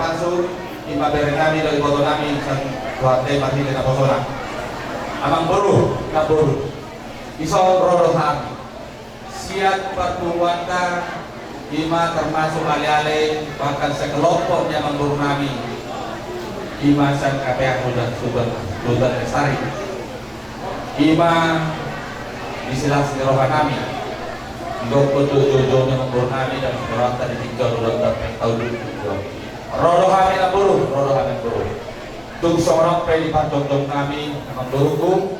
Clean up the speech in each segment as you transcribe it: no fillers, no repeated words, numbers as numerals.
termasuk imabere nami dari foto nami sa kuwate pati na posona. Amang buru na buru. Iso rodo kami. Siat pertuwanta ima termasuk alih-alih bahkan sekelompok yang mengguru nami. Ima san KPA Sultan Lestari. Ima istilah serohan nami. Doko jojo yang mengguru nami dan serohan tadi tinggal udah tahun dulu. Rodo kami na buru, rodo kami buru. Tung seorang pelipat dong kami naburuku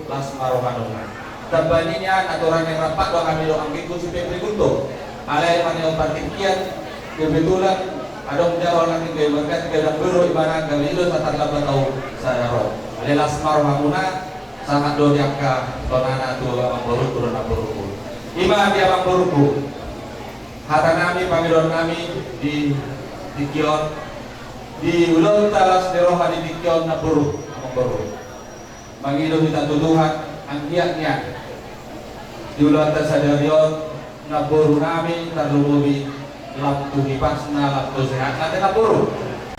las marohanungan. Tambaninya aturan yang rapat doang kami doang gitu si Pebri Gunto. Alai panel partikian kebetulan ada jawab lagi ke berkat ke dalam buru ibarat kami itu saat dapat tahu saya roh. Alai las marohanuna sangat donyaka tonana tua naburuku dan naburuku. Ima dia naburuku. Hata nami pamilon nami di Kion di ulun talas deroha di Kion naburu mangido kita tuduhan ang niya di ulun tasadarion naburu nami tarlumubi laptu hipasna laptu sehat nanti naburu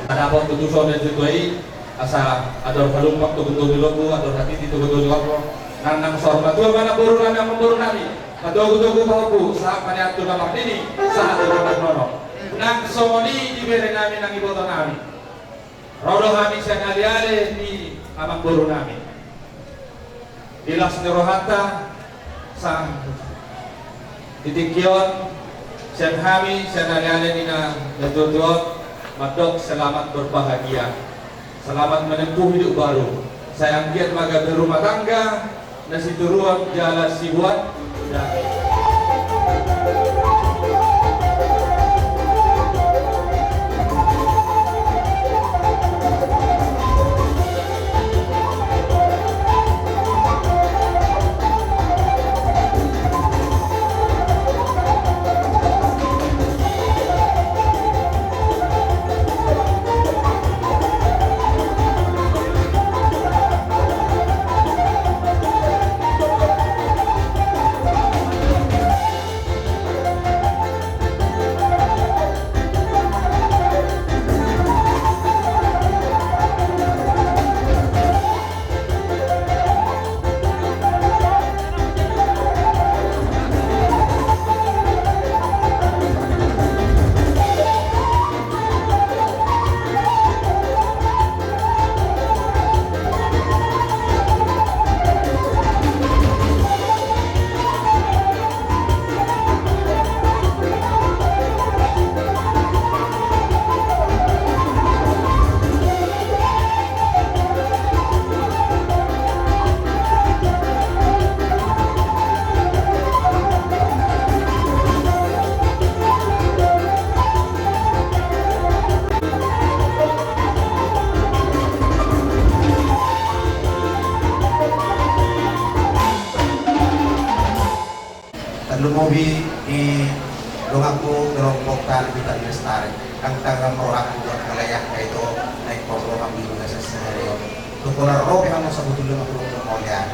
ada apa tutuson dan situai asa ador halumpak tubuh dilobu ador hati itu betul dilobu nang sorma tuh mana buru nami yang memburu nami tugu pauku saat maniatu nama ini saat itu nono nang somoni diberi nami nang iboto nami rodo kami senaliale di amang buru nami ilas nirohata sang titikyon sen kami senaliale di na natutuot madok selamat berbahagia selamat menempuh hidup baru sayang giat maga berumah tangga nasi turuan jalan sibuat dan Lumobi di dongaku gerombokan kita di Lestari kang tangga merohaku buat kalayak itu naik pokok kami juga sesuatu tukular roh yang mau sebut dulu aku kemuliaan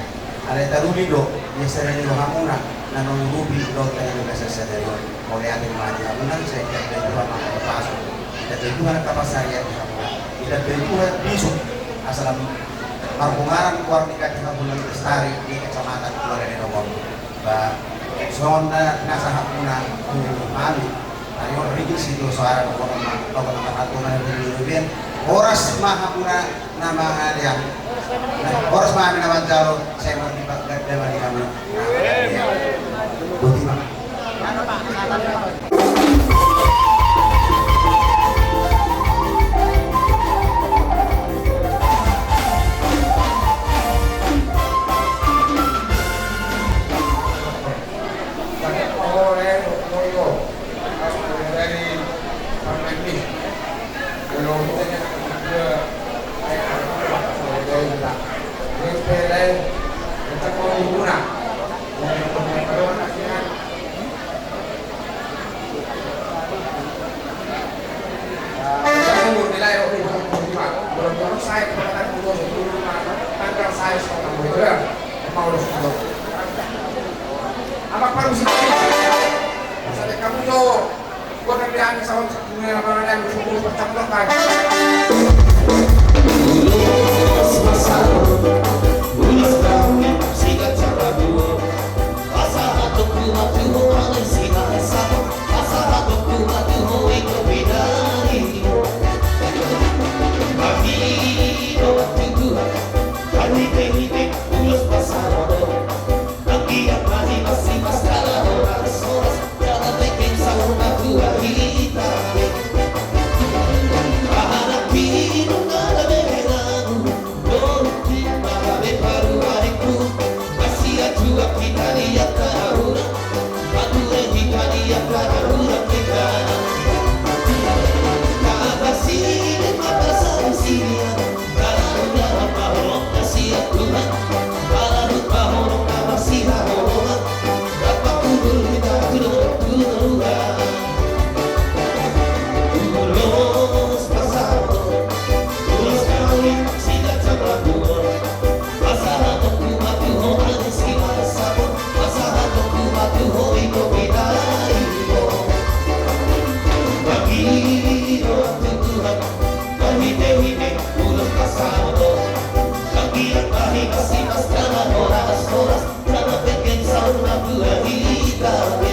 ada taruhi do biasanya di dongamuna nanong rubi do tanya juga sesuatu kemuliaan di mana amunan saya tidak berjuang maka pasuk tidak berjuang kapasarian tidak berjuang bisu asal marpungaran keluar nikah di Kabupaten Lestari di kecamatan keluar dari nomor sonda nasa hakuna mali ayo rigis itu suara pokok aturan di oras mahapuna nama dia oras mah nama jalo saya mau dipakai dari kami bertanggungan. Ulos pasado, ulos kami sigat sa rabuo. Asahato kumatuho ang sinasa, asahato kumatuho ikaw pinari. Pag-ino at tutuhan, halite-hite, ulos pasado. Nag-iyak mahimasimas kada oras, kada beking sa una buhahitari. Pahanapin ang nalabelang, doon marami paruwahiku. Masih jua kita lihat karuna, patuloy kita lihat karuna kita. Kapasilin mapasangsiyan, karuna mahorong kasihan Tuhan, parahut mahorong na masihahorong, kapakudul kita tulog-tulungan. Ulos pasado, ulos kami sigat sa rabuo. Asahan ang kumatuho ang sinasabo, asahan ang kumatuho ikaw pinay mo. Pag-ino ang tutuhan, pahite-hite, ulos pasado. Nag-iyak mahimasimas ka na oras-oras, kada beking sa una buhahitabi.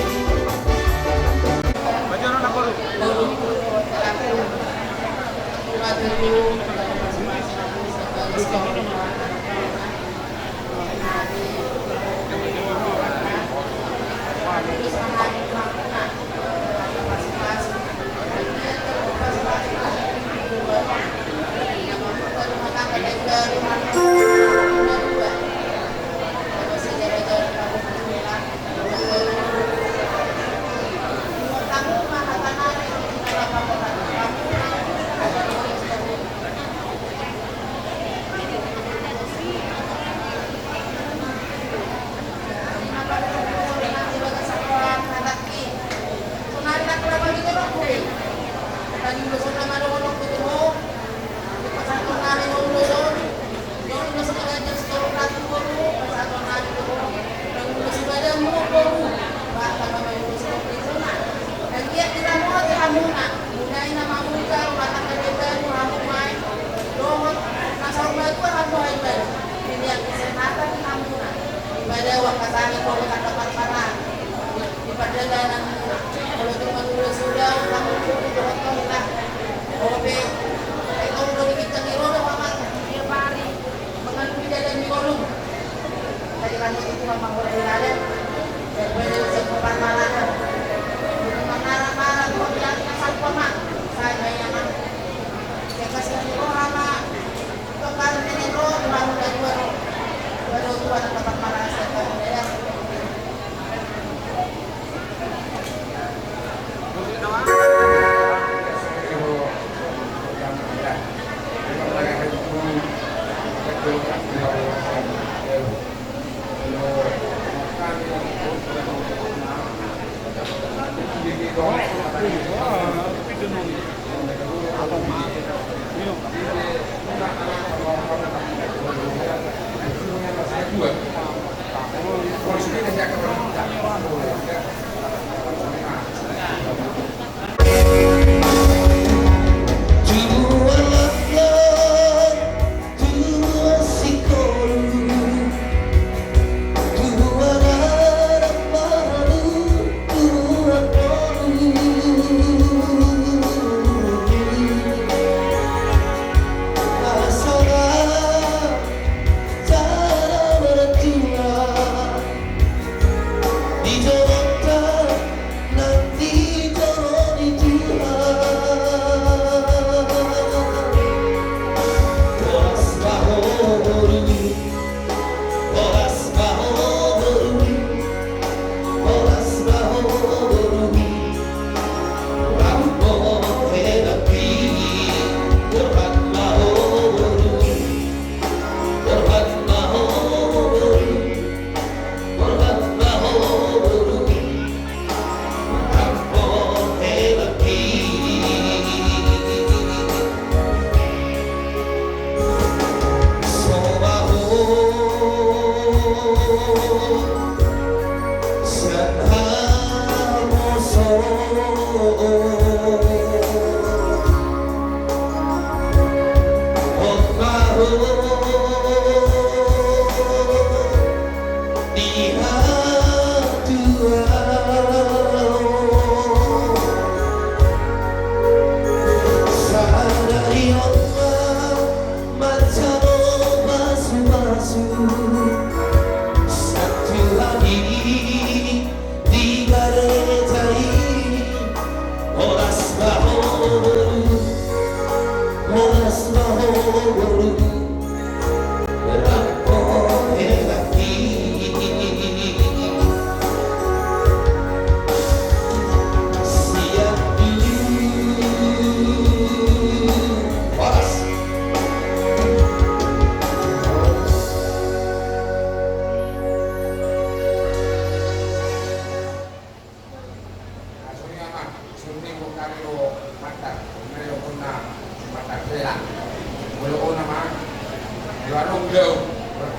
di warung jauh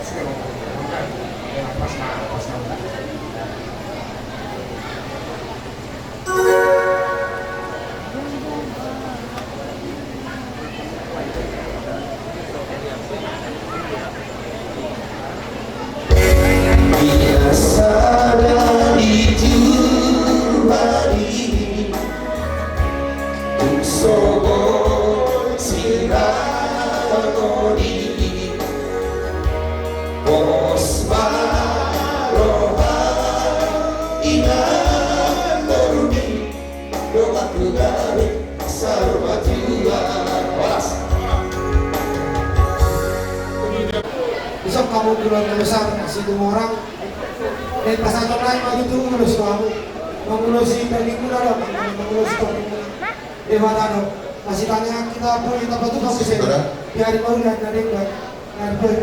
sudah kan pas na Biasa dari Tuhari Sobo Siragoni Osmaroha Inagoruni Doaku dari Sarwa Tuhan Walas Besok kamu keluarga besar kasih dua orang dan pasal lain maju tuh ngurus kamu mengurusi perlingkungan dong mengurusi perlingkungan dewa tano masih tanya kita punya tempat tuh kamu sih biar mau lihat dari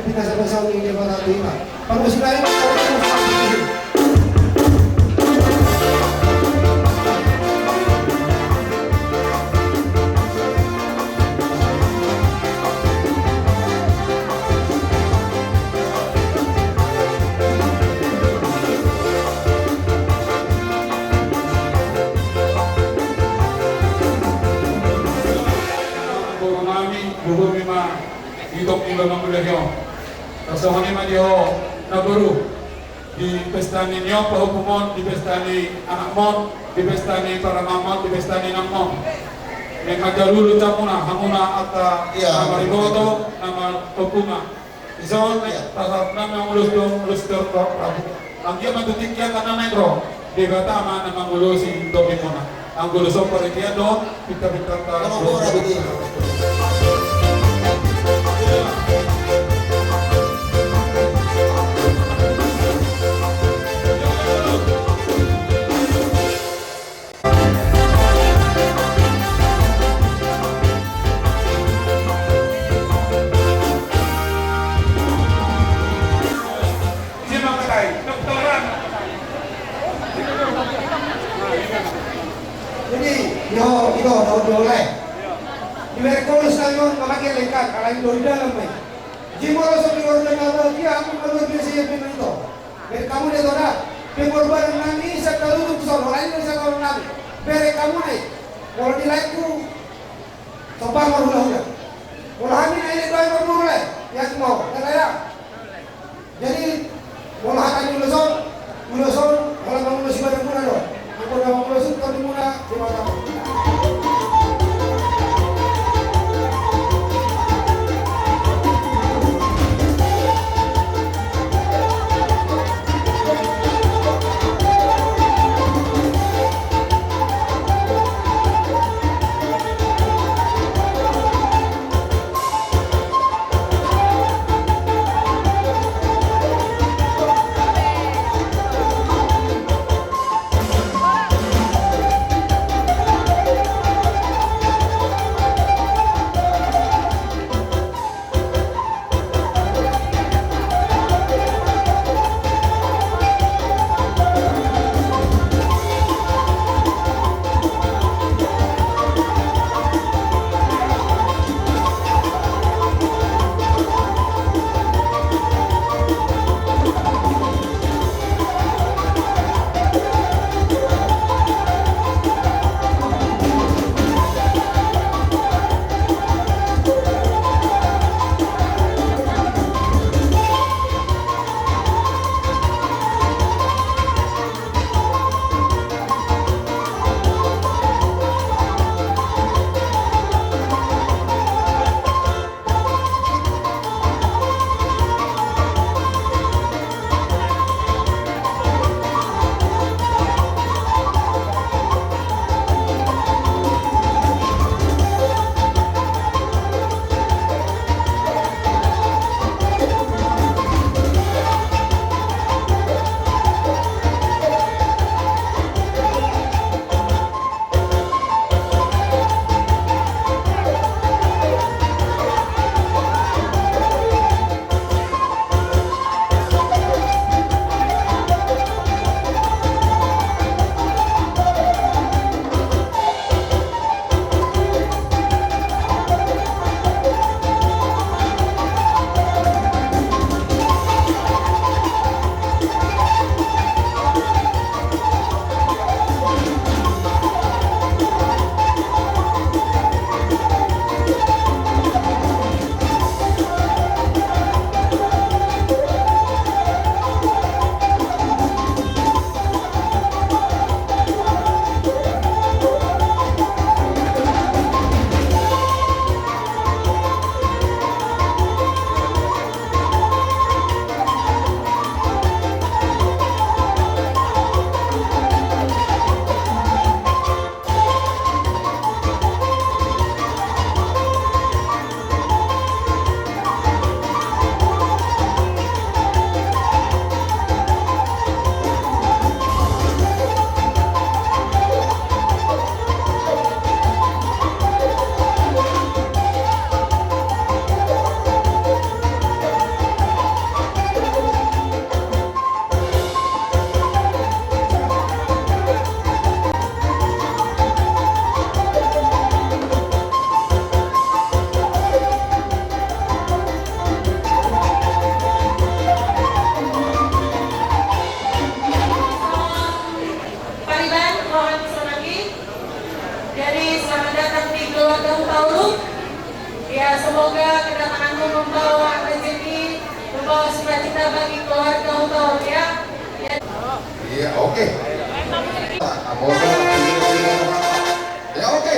kita sama-sama ini dewa tano ini kalau sudah ini hidup di dalam beliau. Kasihani madio naguru di pesta ni nyo pahupumon, di pesta ni anak mon, di pesta ni para mamon, di pesta ni namon. Yang majalulu camuna hamuna ata nama riboto nama topuma. Ison tasap nama ulus prabu. Ang dia matutikya kana negro. Di batama nama ulusi domimona. Ang gulusok paritiado pita-pita ta. Jadi, itu boleh. Di Merkulus ngayon memakai lengkap, kalau itu di dalam nih. Jika orang seperti orang dengan dia, aku menurut dia siapa itu. Biar kamu dia tahu dah. Pengorbanan nanti saya tahu tu soal lain yang saya tahu nanti. Biar kamu nih, kalau di lain tu, sopan marulah. Kalau kami ini doain marulah, yang mau, kata. Jadi, kalau hati uluson, kalau kamu ulusi pada muna doh. Aku dah mau ulusi pada muna, cuma tahu. semoga kedatanganmu membawa rezeki, membawa sukacita bagi keluarga Utor ya. Iya, oke. Ya, oke. Oke.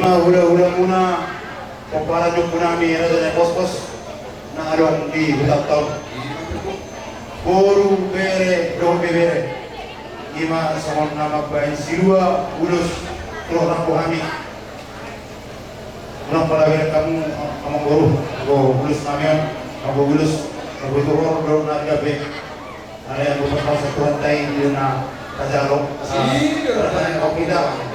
Ima hula-hula muna para nyo po namin na pos-pos na along di hutang taon. Boru bere, dong bere. Ima sama nama bayi sirua ulus terus orang kami. Ulang palagi kamu amang boru, go ulus kamian, go ulus, go itu orang dorong naga be. Ada yang beberapa satu rantai di na kajalo. Pertanyaan kau tidak.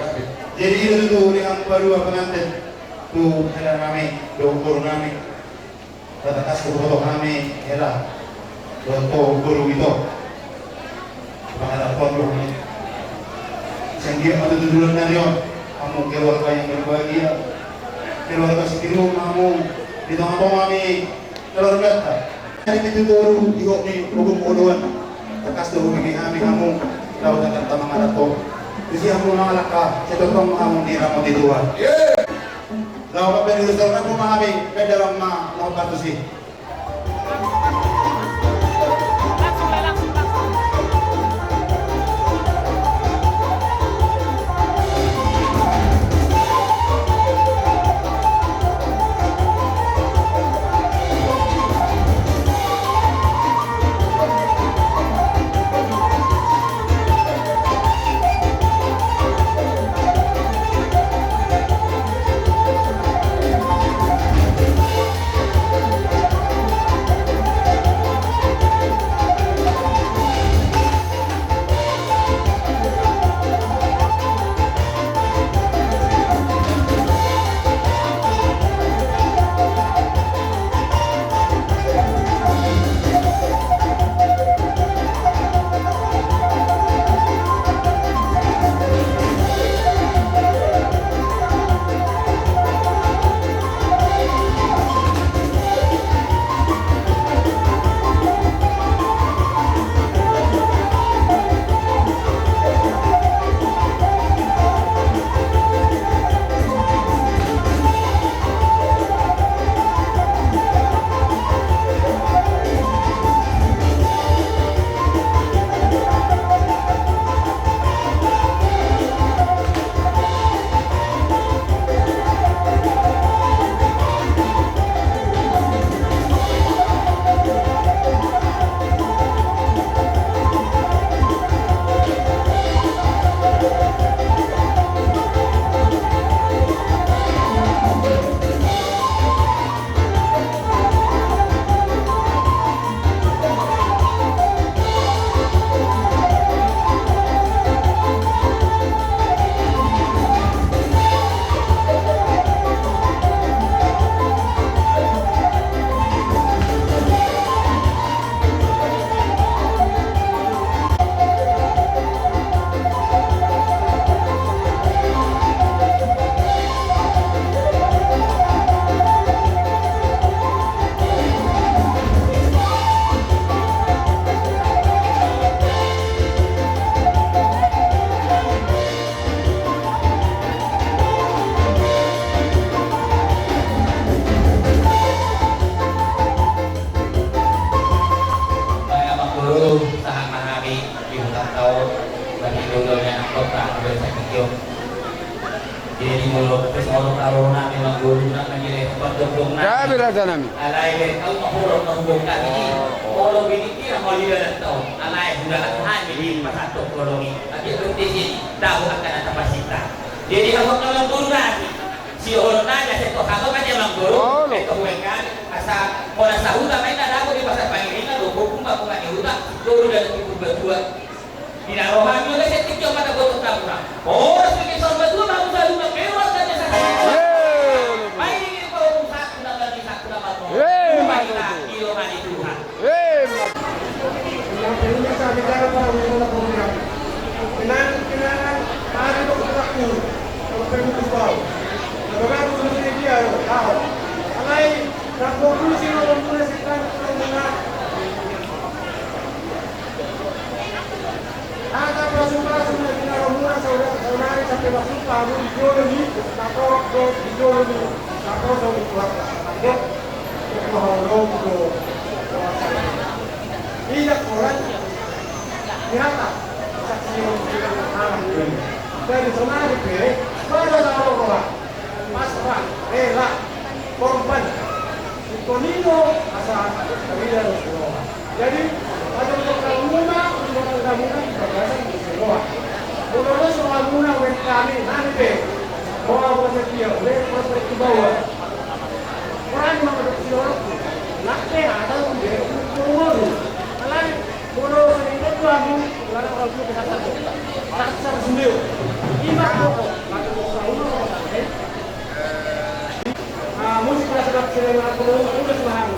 Jadi itu yang baru pengantin tu ada kami, dong kami. Katakas kebetulan kami ialah untuk guru itu. Pada tahun ini, sehingga ada tujuan dari kamu keluarga yang berbahagia, keluarga sekiru kamu di tengah-tengah kami keluarga. Hari itu baru ikut ni hukum kodoan, tekas tu kami kamu lalu dengan tamang anak tu. Jadi kamu mengalahkan, setotong kamu di ramu di Tuhan. Lalu apa yang diusulkan kamu kami ke dalam mau bantu sih. Jadi mulut pesorok arona memang guru nak menjadi pendukung nak. Kami rasa nami. Alai kau mahurut menghubungkan ini. Kalau ini dia mau lihat tahu. Alai sudah akan jadi pasal kalau ini. Tapi berarti tahu akan ada pasita. Jadi kalau memang guru nanti si orang nanya saya tahu kan memang guru. Itu bukan asal orang sahuda main ada aku di pasar Panglima loh. Hukum aku nggak diutak. Guru dan ibu berdua. Tidak rohani oleh setik yang pada guru tahu. Oh, sebagai seorang berdua mau selalu mewah saja saya. Baik ini kalau satu lagi satu dapat. Baiklah, ilohan itu Tuhan. Yang ini saya bicara para wisata program. Kenangan hari itu aku pergi ke bawah. Bagaimana urusan dia? Tahu. Alai nak fokus ini orang mulai sekarang mengenal. Ada perasaan dengan orang saudara sampai masuk tahun ideologi, atau ideologi, atau dari keluarga. Ada kehormatan itu. Tidak orang nyata saksi yang kita alam. Dari sana dipilih, pada tahun orang. pasrah, rela, korban. Konino asa kabila ng Siloa. Jadi, ada untuk Laguna perbatasan di Siloa. Kalau soal Laguna wek kami nanti bawa dia wek ke bawah. Orang yang ada Siloa, nakte ada dia turun. Kalau kalau ini tu aku, kalau aku bisa satu, pasar sendiri. Imak pokok, musik sedap sering aku udah semahang.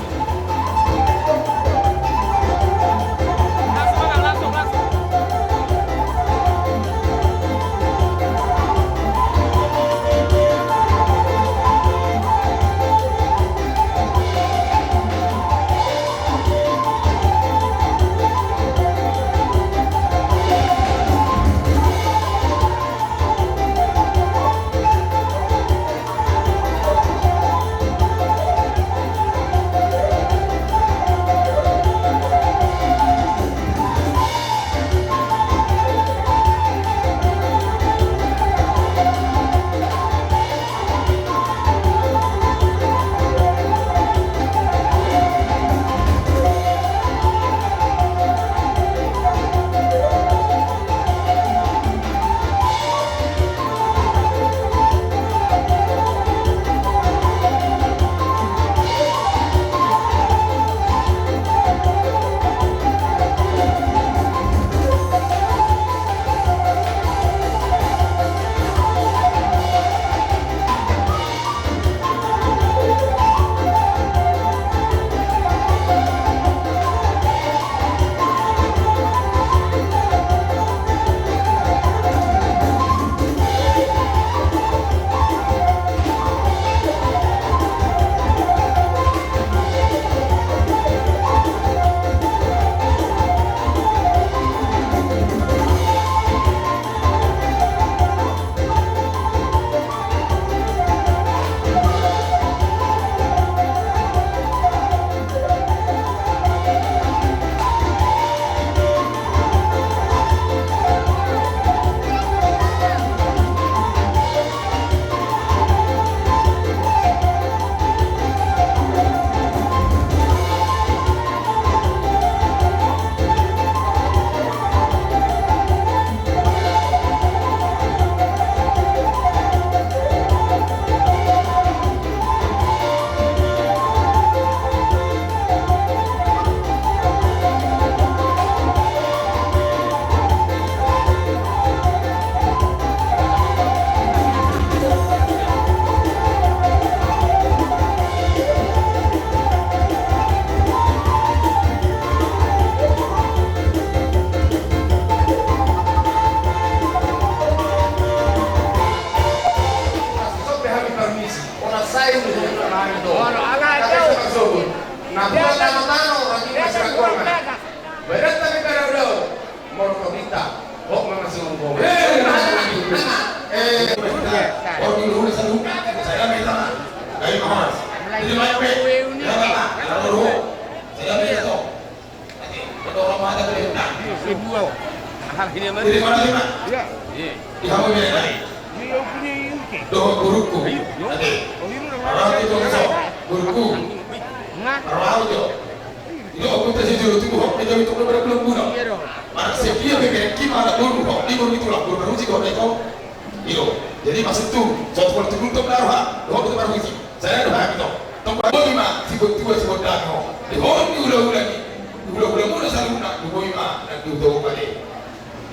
Jadi maksud tu, suatu waktu untuk naruh, doa itu baru isi. Saya dah faham itu. Tempat lima, sibuk tua sibuk dah. Di orang ni ulah ni, ulah mula selalu nak dua lima nak dua balik.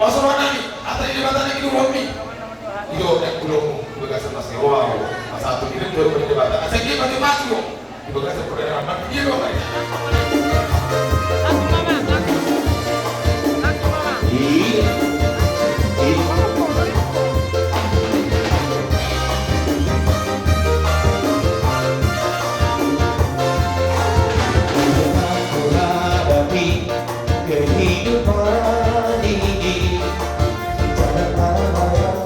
Masuk mana ni? Atas di jabatan ni dua ni. Itu nak belum berkasar masih wow. Masa tu kita dua balik jabatan. Asal dia masih masuk. Di berkasar perdana mana dia dua balik. Kehidupan ini jangan lama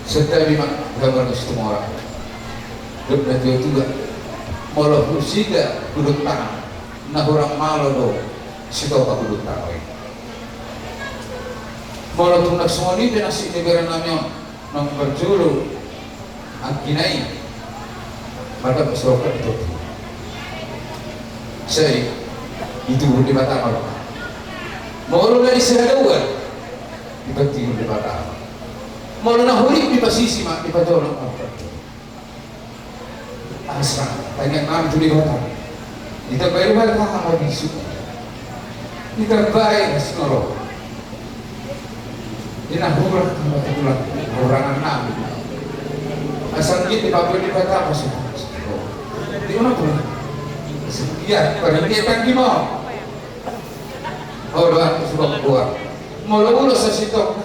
serta memang gambar semua orang berbeda juga malah musida kudut tangan nah orang malo do sito pa kudut tangan malah tuh nak semua ini nasi negara namanya nang berjulu angkinai maka masyarakat itu saya itu di Batam mau dari sehaluan dibanting di Batam mau nahuri di posisi mak di Padolong asal tanya kami tu di Batam kita bayar berapa mau disu kita bayar sekarang di nahur tempat orang enam asal kita pakai di Batam masuk di mana tu iya penelitian gimana oh doang sudah buat mulu-mulu sa sitok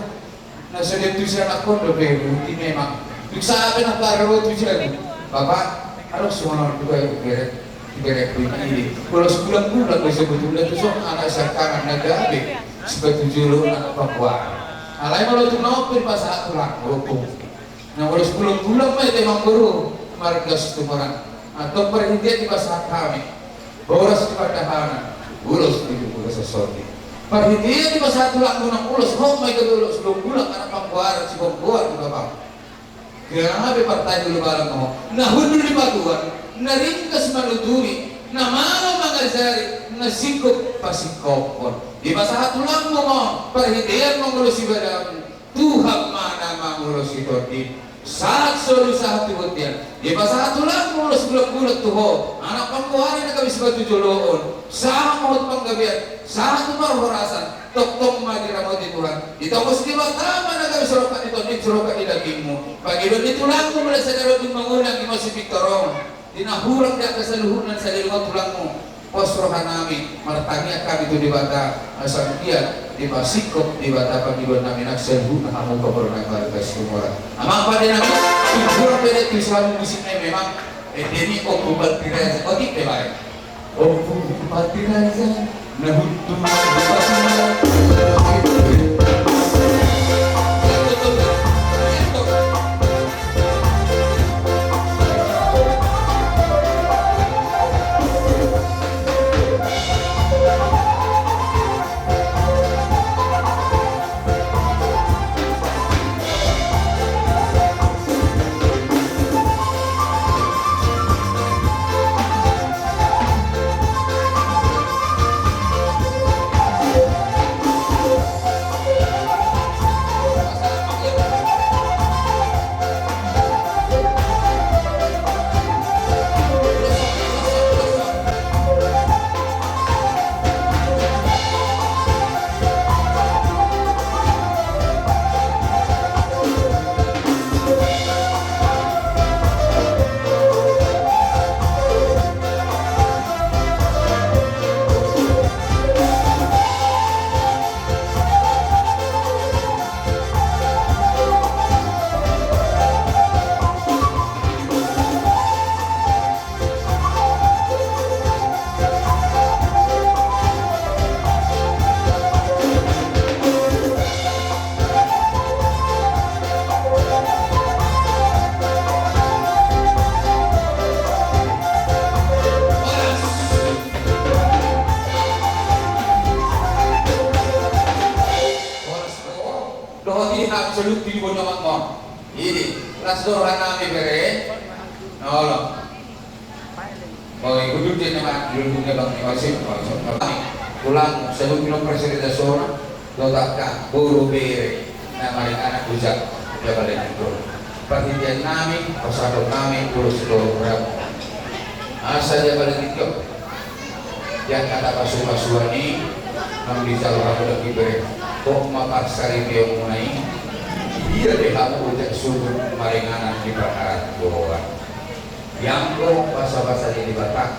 nasa dito siya na kondo pero hindi memang sabi na klaro ito siya bapak ano sumunod ko kayo iberet ko ini kalau sebulan-bulan ko sebetulnya itu so anak sa kanan nagabi sebetujulo na papua alay mo ito naopin pa sa atulang hukum na kalau sebulan-bulan may temang guru margas tumarang atau perhentian di pasal kami boros kepada ulos di bulan sesuatu perhentian di pasal tulang gunung ulos hong may kedulu sebelum bulan karena pangkuaran si pangkuaran di bapak kaya nga partai dulu barang mo nahun di batuan naringkas manuturi na mana mangasari na sikop pasikopon di pasal tulang mo perhentian mengulos ibadah Tuhan mana mengulos itu di saat solusa hati hutian di pasal tulang mulus bulat-bulat tuh anak pangkuhari na kami sebatu joloon sa mahut panggabian sa tumar horasan tok-tok magiramot di Tuhan di tokos di Batam na kami sorokan ito di sorokan di dagingmu pagilon di tulang mo mula sa darabing mangunang imo si Victorong di nahurang di kasaluhunan sa lilungan tulangmu posrohan namin martanya kami itu di Batam asal dia di Pasikop di Batam pagilon namin nagselhu na kamu kabarunay marikas kumura amang pa din namin siguro pwede ito Islam musik na memang dini o kubal tirayan o di pebay o kubal tirayan na huntong absolut di bawah nyamak mo. Ini rasdohan namin bere. Nolong. Mau ikut din naman dulu bang iwasin kami. Pulang sebelum minum presentasi dotak ka buru bere na maring anak bujak dia balik itu. Perhatian namin, pasado namin terus program. Asa dia balik itu. Yang kata pasukan-pasuani nang bisa orang lagi bere. Kok makarsari dia mulai iya deh kamu udah suruh maringanan di bakaran bohongan yang kau bahasa-bahasa di Batak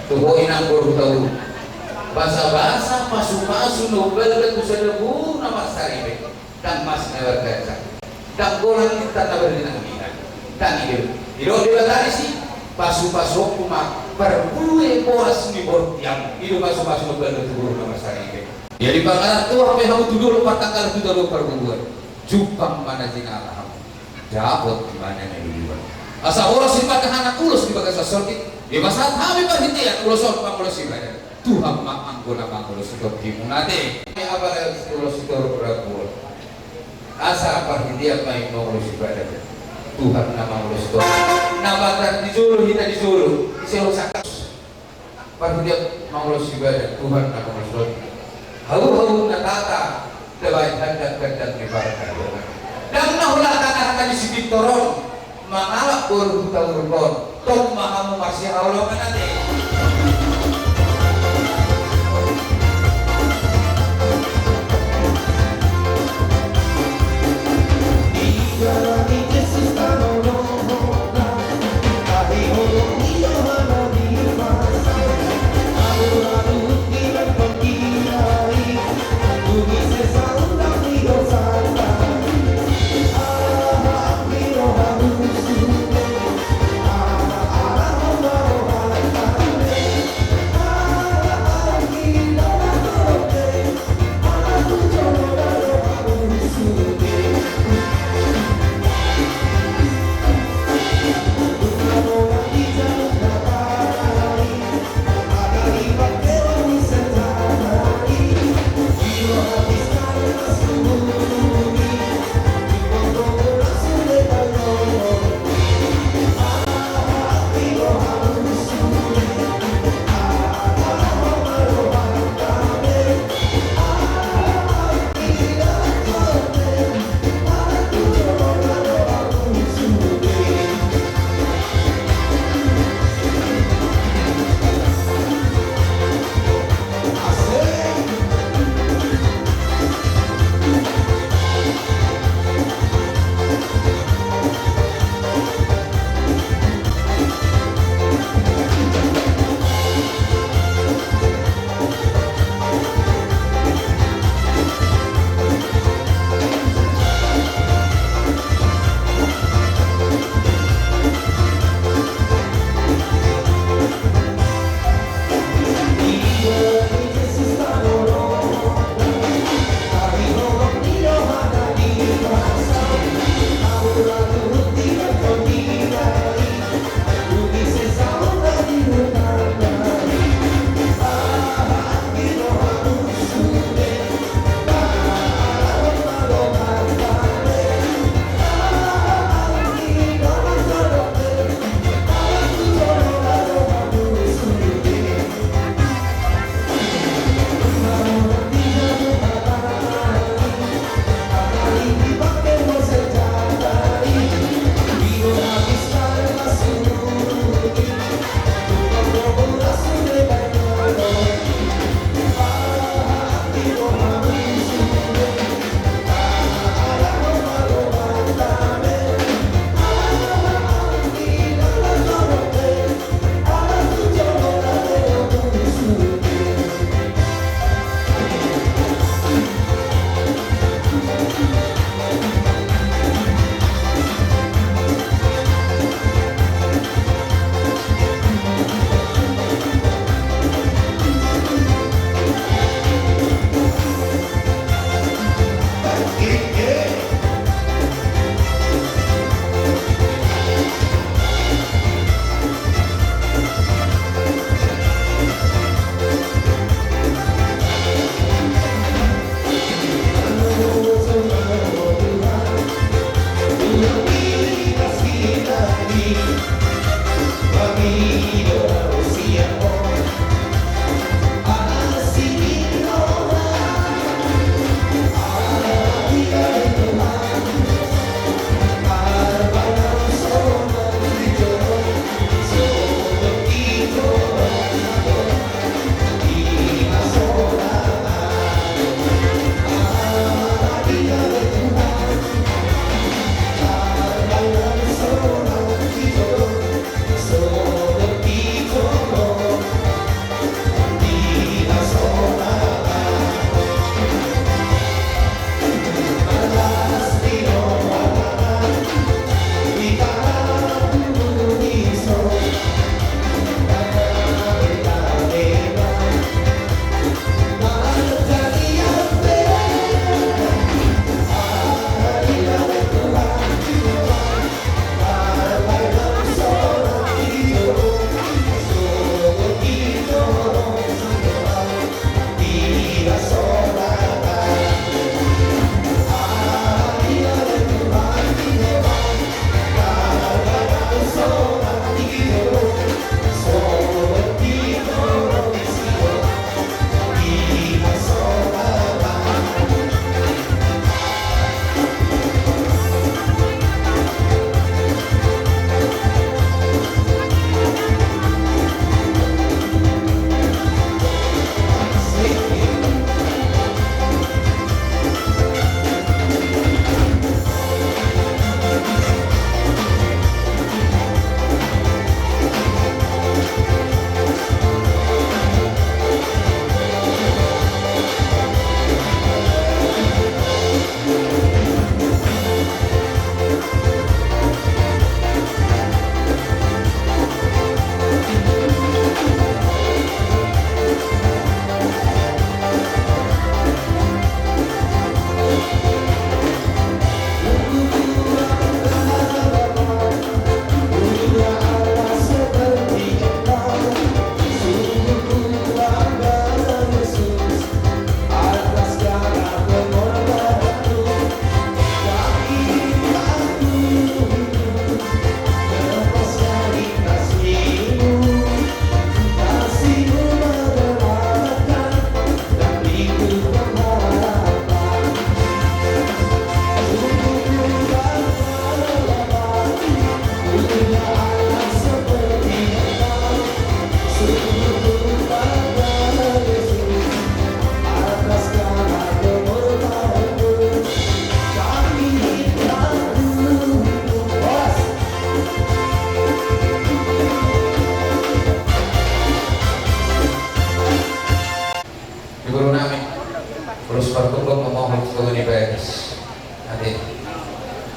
tuhoin aku tahu bahasa-bahasa pasu-pasu nobel dan kusedebu nama saribe dan mas never kerja dan golang kita never dinanginan dan itu di Batak sih pasu-pasu cuma berbulu boras di bortiam itu pasu-pasu nobel dan tubuh nama saribe jadi bakaran tuh apa yang kamu tuduh lepas tanggal itu dulu perburuan Jupang mana jina alham dapat gimana niliwan. Asa oras si pagkahanak ulos di bagas sorti, di masa kami perhentian ulos pangulos ibadah. Tuhan mengampuna pangulos itu dimunate. Apa lagi ulos itu berapul. Asa perhentian main pangulos ibadah. Tuhan nama ulos itu. Nama dan disuruh kita disuruh sakat. Perhentian pangulos ibadah Tuhan nama ulos itu. Halu natata terbaik hendak dibarkan. Dan nahulah kata-kata di sini torong mengalak berhutang-hutang tong mahamu masih Allah menate.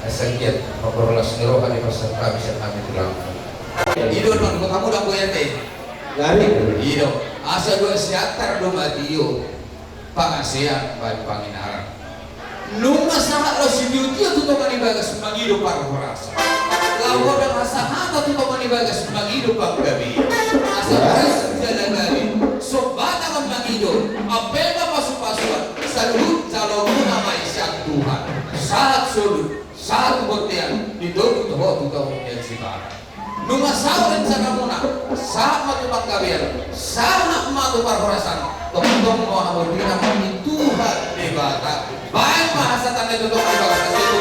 Asangkiat paparolas ni roha di pasal kami sa kami tulang. Ido non ko kamu dah boyate. Gari. Ido asa dua siatar do matiyo pangasian bagi panginaran. Numa sahat lo si beauty tu to manibagas magido para horasa. Lawa dan asahata tu to manibagas magido pang gabi. Asa ras jalan gabi. So bata kan magido. Apela pasu-pasuan. Salut calon nama isyak Tuhan. Saat sudut, saat kebuktian hidup itu yang sibara. Numa sauran sa kamuna, saat matupang kabiyan, saat matupang horasan, tong-tong mo ang mundina mo ni Tuhan di bata. Baik bahasa tanda tutup di bawah